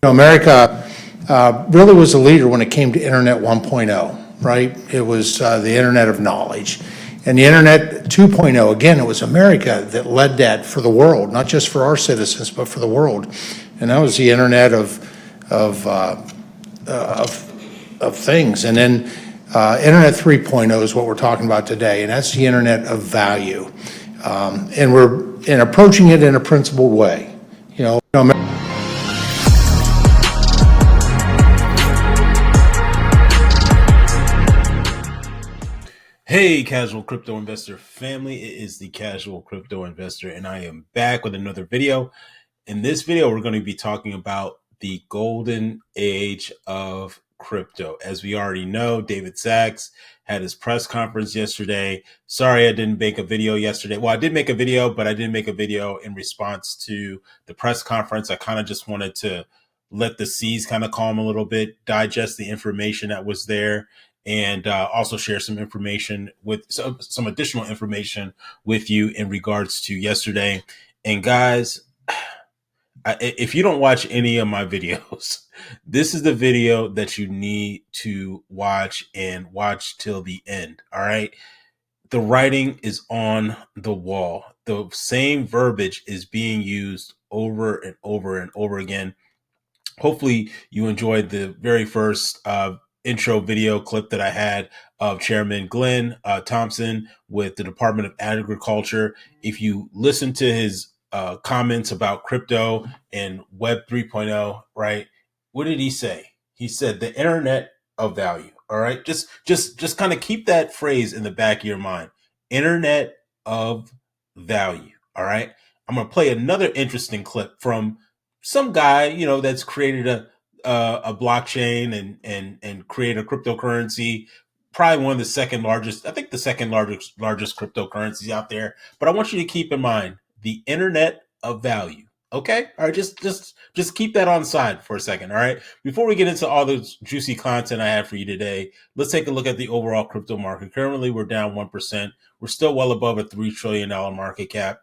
America really was a leader when it came to Internet 1.0, right? It was the Internet of knowledge. And the Internet 2.0, again, it was America that led that for the world, not just for our citizens, but for the world. And that was the Internet of things. And then Internet 3.0 is what we're talking about today, and that's the Internet of value. And we're approaching it in a principled way. Hey, casual crypto investor family, it is the Casual Crypto Investor, and I am back with another video. In this video, we're going to be talking about the golden age of crypto. As we already know, David Sachs had his press conference yesterday. Sorry, I didn't make a video yesterday. Well, I did make a video, but I didn't make a video in response to the press conference. I kind of just wanted to let the seas kind of calm a little bit, digest the information that was there, and also share some information with some additional information with you in regards to yesterday. And guys, if you don't watch any of my videos, this is the video that you need to watch, and watch till the end. All right. The writing is on the wall. The same verbiage is being used over and over and over again. Hopefully you enjoyed the very first intro video clip that I had of Chairman Glenn Thompson with the Department of Agriculture. If you listen to his comments about crypto and Web 3.0, right? What did he say? He said the Internet of value. All right. Just kind of keep that phrase in the back of your mind. Internet of value. All right. I'm going to play another interesting clip from some guy, that's created a blockchain and create a cryptocurrency, probably one of the second largest cryptocurrencies out there. But I want you to keep in mind the Internet of value. Okay. All right. Just keep that on side for a second. All right. Before we get into all the juicy content I have for you today, let's take a look at the overall crypto market. Currently, we're down 1%. We're still well above a $3 trillion market cap.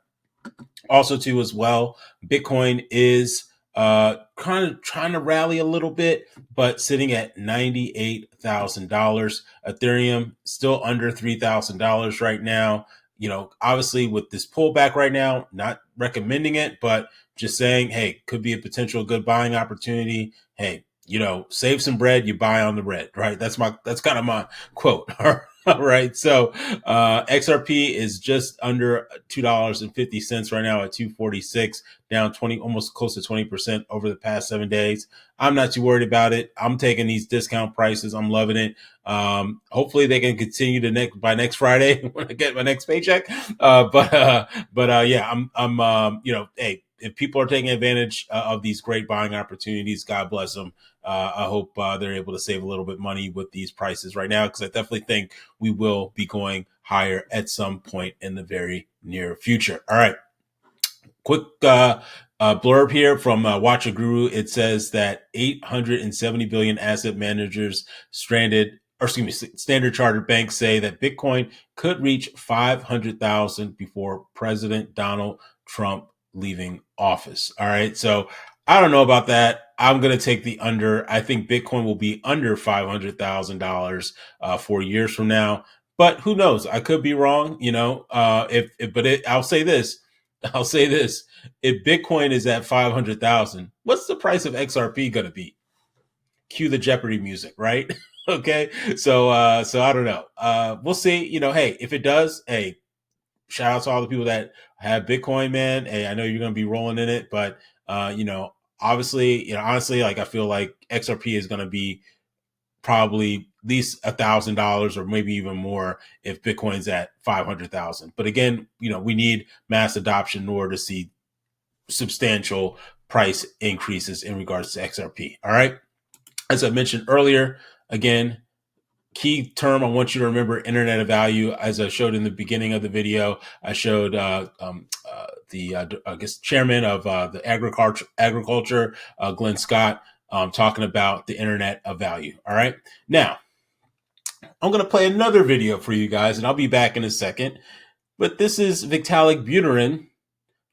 Also, too, as well, Bitcoin is kind of trying to rally a little bit, but sitting at $98,000. Ethereum still under $3,000 right now. Obviously with this pullback right now, not recommending it, but just saying, hey, could be a potential good buying opportunity. Hey, save some bread, you buy on the red, right? That's kind of my quote. All right. So XRP is just under $2.50 right now at 246, down 20, almost close to 20% over the past 7 days. I'm not too worried about it. I'm taking these discount prices. I'm loving it. Hopefully they can continue by next Friday when I get my next paycheck. Yeah, I'm hey, if people are taking advantage of these great buying opportunities, God bless them. I hope they're able to save a little bit money with these prices right now, because I definitely think we will be going higher at some point in the very near future. All right. Quick blurb here from Watcher Guru. It says that 870 billion asset managers Standard Chartered banks say that Bitcoin could reach 500,000 before President Donald Trump leaving office. All right. So I don't know about that. I'm going to take the under. I think Bitcoin will be under $500,000 4 years from now. But who knows? I could be wrong. I'll say this. If Bitcoin is at 500,000, what's the price of XRP going to be? Cue the Jeopardy music, right? Okay. So I don't know. We'll see. Hey, if it does, hey, shout out to all the people that have Bitcoin, man. Hey, I know you're going to be rolling in it, but obviously, honestly, like I feel like XRP is going to be probably at least $1,000 or maybe even more if Bitcoin's at 500,000. But again, we need mass adoption in order to see substantial price increases in regards to XRP. All right. As I mentioned earlier, again, key term I want you to remember: Internet of value. As I showed in the beginning of the video, I showed the chairman of the agriculture, Glenn Scott, talking about the Internet of value. All right. Now, I'm going to play another video for you guys, and I'll be back in a second. But this is Vitalik Buterin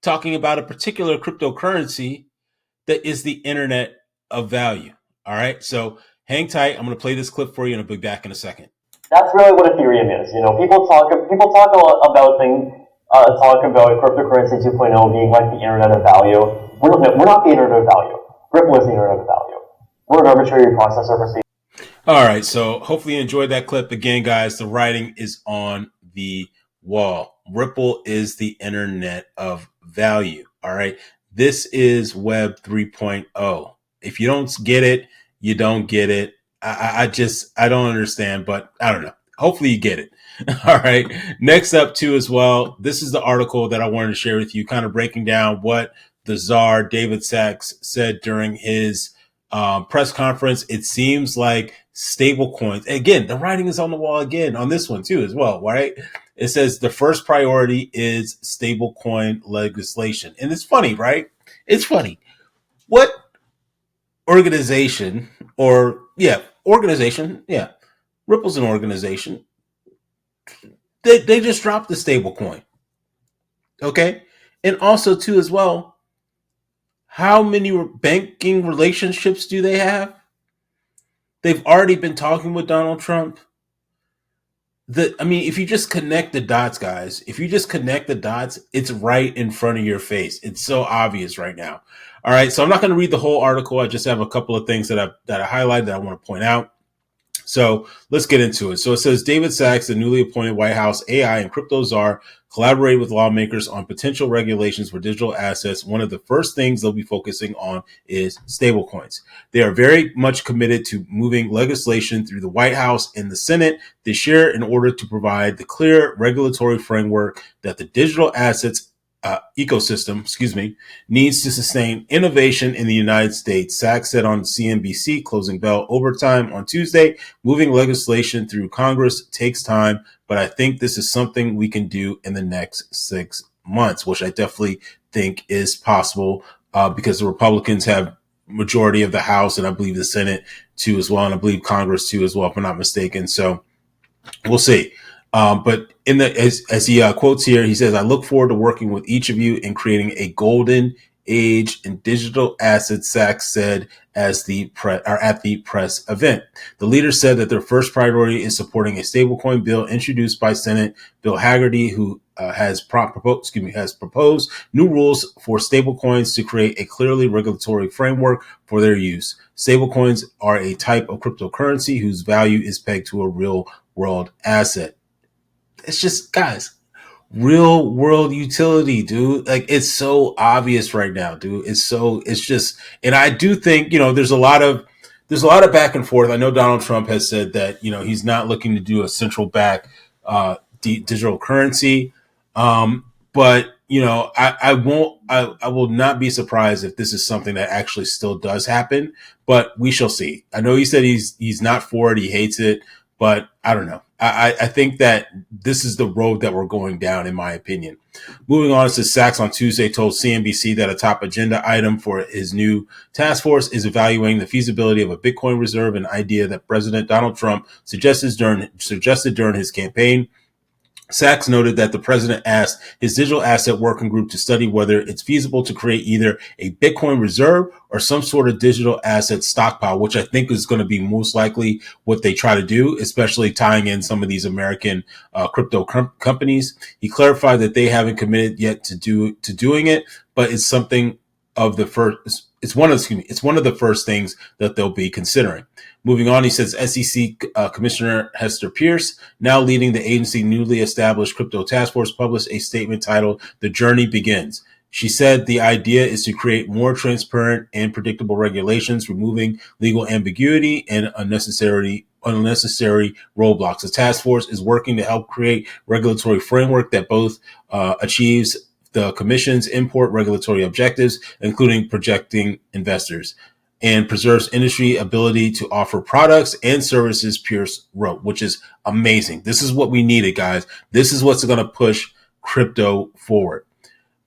talking about a particular cryptocurrency that is the Internet of value. All right. So hang tight. I'm going to play this clip for you and I'll be back in a second. That's really what Ethereum is. People talk a lot about cryptocurrency 2.0 being like the internet of value. We're not the internet of value. Ripple is the internet of value. We're an arbitrary processor for state. All right. So hopefully you enjoyed that clip. Again, guys, the writing is on the wall. Ripple is the internet of value. All right. This is Web 3.0. If you don't get it, you don't get it. I don't understand, but I don't know. Hopefully you get it. All right. Next up too as well, this is the article that I wanted to share with you, kind of breaking down what the czar, David Sachs, said during his press conference. It seems like stable coins, again, the writing is on the wall again on this one too as well, right? It says the first priority is stablecoin legislation. And it's funny, right? It's funny. What organization Ripple's an organization. They just dropped the stablecoin. Okay. And also too as well, how many banking relationships do they have? They've already been talking with Donald Trump. If you just connect the dots, guys, it's right in front of your face. It's so obvious right now. All right. So I'm not going to read the whole article. I just have a couple of things that I highlighted that I want to point out. So let's get into it. So it says David Sachs, the newly appointed White House AI and crypto czar, collaborated with lawmakers on potential regulations for digital assets. One of the first things they'll be focusing on is stablecoins. They are very much committed to moving legislation through the White House and the Senate this year in order to provide the clear regulatory framework that the digital assets ecosystem, needs to sustain innovation in the United States. Sachs said on CNBC, closing bell overtime on Tuesday, moving legislation through Congress takes time, but I think this is something we can do in the next 6 months, which I definitely think is possible because the Republicans have majority of the House and I believe the Senate too as well, and I believe Congress too as well, if I'm not mistaken. So we'll see. But as he quotes here, he says, I look forward to working with each of you in creating a golden age in digital assets, Sachs said at the press event. The leader said that their first priority is supporting a stablecoin bill introduced by Senate Bill Haggerty, who has proposed new rules for stablecoins to create a clearly regulatory framework for their use. Stablecoins are a type of cryptocurrency whose value is pegged to a real world asset. It's just, guys, real world utility, dude. Like, it's so obvious right now, dude. And I do think, there's a lot of back and forth. I know Donald Trump has said that, he's not looking to do a central bank digital currency. But I will not be surprised if this is something that actually still does happen, but we shall see. I know he said he's not for it. He hates it, but I don't know. I think that this is the road that we're going down, in my opinion. Moving on, it says Sachs on Tuesday told CNBC that a top agenda item for his new task force is evaluating the feasibility of a Bitcoin reserve, an idea that President Donald Trump suggested during his campaign. Sachs noted that the president asked his digital asset working group to study whether it's feasible to create either a Bitcoin reserve or some sort of digital asset stockpile, which I think is going to be most likely what they try to do, especially tying in some of these American crypto companies. He clarified that they haven't committed yet to doing it, but it's something of the first. It's one of the first things that they'll be considering. Moving on, he says SEC Commissioner Hester Pierce, now leading the agency's newly established crypto task force, published a statement titled "The Journey Begins." She said the idea is to create more transparent and predictable regulations, removing legal ambiguity and unnecessary roadblocks. The task force is working to help create regulatory framework that both achieves the Commission's import regulatory objectives, including protecting investors, and preserves industry ability to offer products and services, Pierce wrote, which is amazing. This is what we needed, guys. This is what's going to push crypto forward.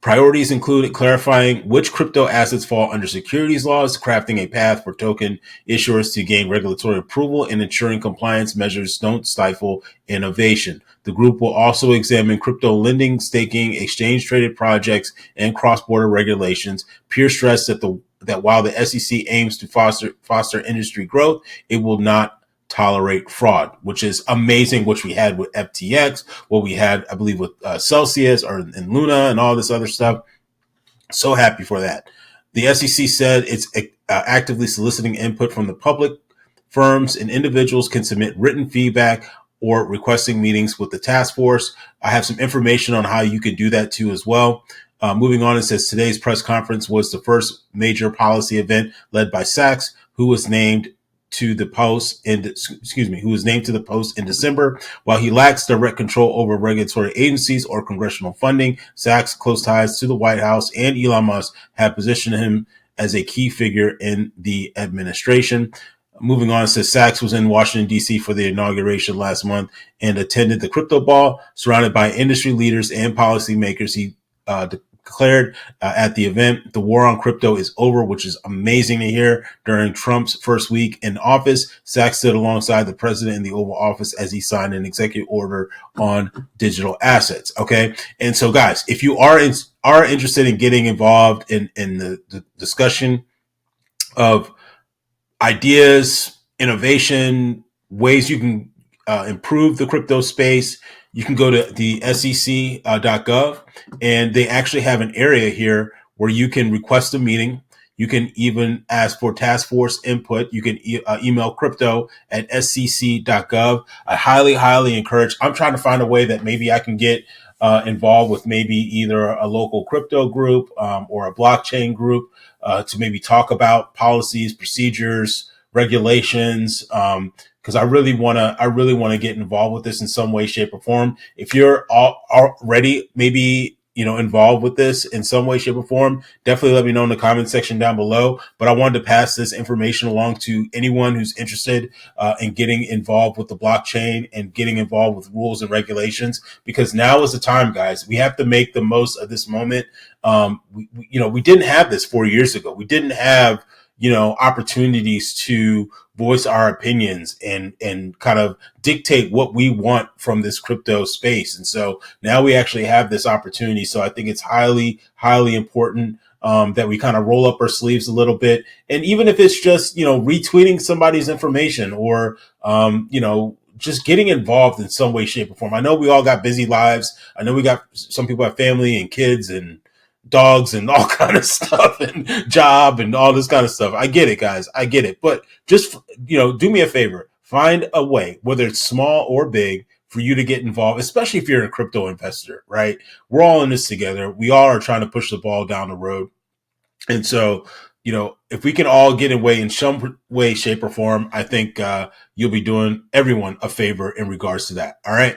Priorities include clarifying which crypto assets fall under securities laws, crafting a path for token issuers to gain regulatory approval, and ensuring compliance measures don't stifle innovation. The group will also examine crypto lending, staking, exchange-traded projects, and cross-border regulations. Pierce stressed that that while the SEC aims to foster industry growth, it will not tolerate fraud, which is amazing, which we had with FTX, what we had, I believe, with Celsius or in Luna and all this other stuff. So happy for that. The SEC said it's actively soliciting input from the public. Firms and individuals can submit written feedback or requesting meetings with the task force. I have some information on how you can do that too as well. Moving on, it says today's press conference was the first major policy event led by Sachs, who was named to the post in December. While he lacks direct control over regulatory agencies or congressional funding, Sachs' close ties to the White House and Elon Musk have positioned him as a key figure in the administration. Moving on, it says Sachs was in Washington, D.C. for the inauguration last month and attended the crypto ball. Surrounded by industry leaders and policymakers, he declared at the event, the war on crypto is over, which is amazing to hear. During Trump's first week in office, Sachs stood alongside the president in the Oval Office as he signed an executive order on digital assets. Okay. And so, guys, if you are interested in getting involved in the discussion of ideas, innovation, ways you can improve the crypto space, you can go to the sec.gov, and they actually have an area here where you can request a meeting. You can even ask for task force input. You can email crypto@scc.gov. I highly, highly encourage. I'm trying to find a way that maybe I can get involved with maybe either a local crypto group or a blockchain group to maybe talk about policies, procedures, regulations, because I really want to get involved with this in some way, shape, or form. If you're already maybe involved with this in some way, shape, or form, definitely let me know in the comment section down below. But I wanted to pass this information along to anyone who's interested in getting involved with the blockchain and getting involved with rules and regulations, because now is the time, guys. We have to make the most of this moment. We didn't have this 4 years ago. We didn't have opportunities to voice our opinions and kind of dictate what we want from this crypto space. And so now we actually have this opportunity. So I think it's highly, highly important that we kind of roll up our sleeves a little bit. And even if it's just, retweeting somebody's information or, just getting involved in some way, shape, or form. I know we all got busy lives. I know we got some people have family and kids and dogs and all kind of stuff and job and all this kind of stuff. I get it, guys. I get it. But just, do me a favor. Find a way, whether it's small or big, for you to get involved, especially if you're a crypto investor, right? We're all in this together. We all are trying to push the ball down the road. And so, if we can all get away in some way, shape, or form, I think you'll be doing everyone a favor in regards to that. All right.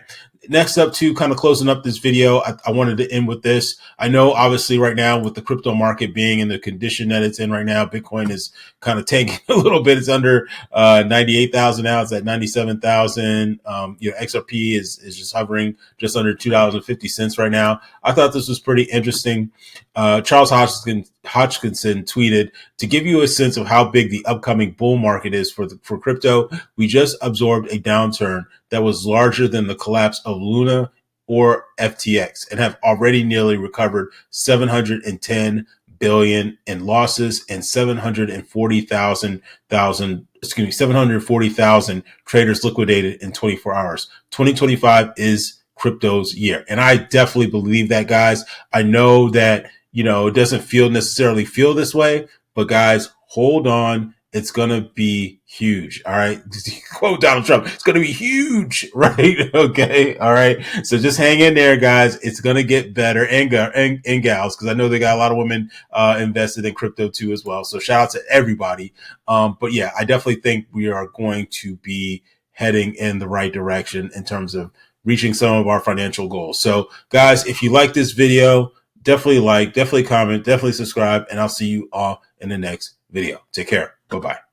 Next up, to kind of closing up this video, I wanted to end with this. I know, obviously, right now with the crypto market being in the condition that it's in right now, Bitcoin is kind of tanking a little bit. It's under 98,000 now. It's at 97,000. XRP is just hovering just under $2.50 right now. I thought this was pretty interesting. Charles Hodgkinson tweeted, to give you a sense of how big the upcoming bull market is for crypto, we just absorbed a downturn that was larger than the collapse of Luna or FTX and have already nearly recovered 710 billion in losses and 740,000 traders liquidated in 24 hours. 2025 is crypto's year. And I definitely believe that, guys. I know that, it doesn't necessarily feel this way, but guys, hold on. It's going to be huge. All right. Quote Donald Trump. It's going to be huge. Right. Okay. All right. So just hang in there, guys. It's going to get better, and gals, because I know they got a lot of women invested in crypto too as well. So shout out to everybody. But yeah, I definitely think we are going to be heading in the right direction in terms of reaching some of our financial goals. So guys, if you like this video, definitely like, definitely comment, definitely subscribe, and I'll see you all in the next video. Take care. Bye-bye.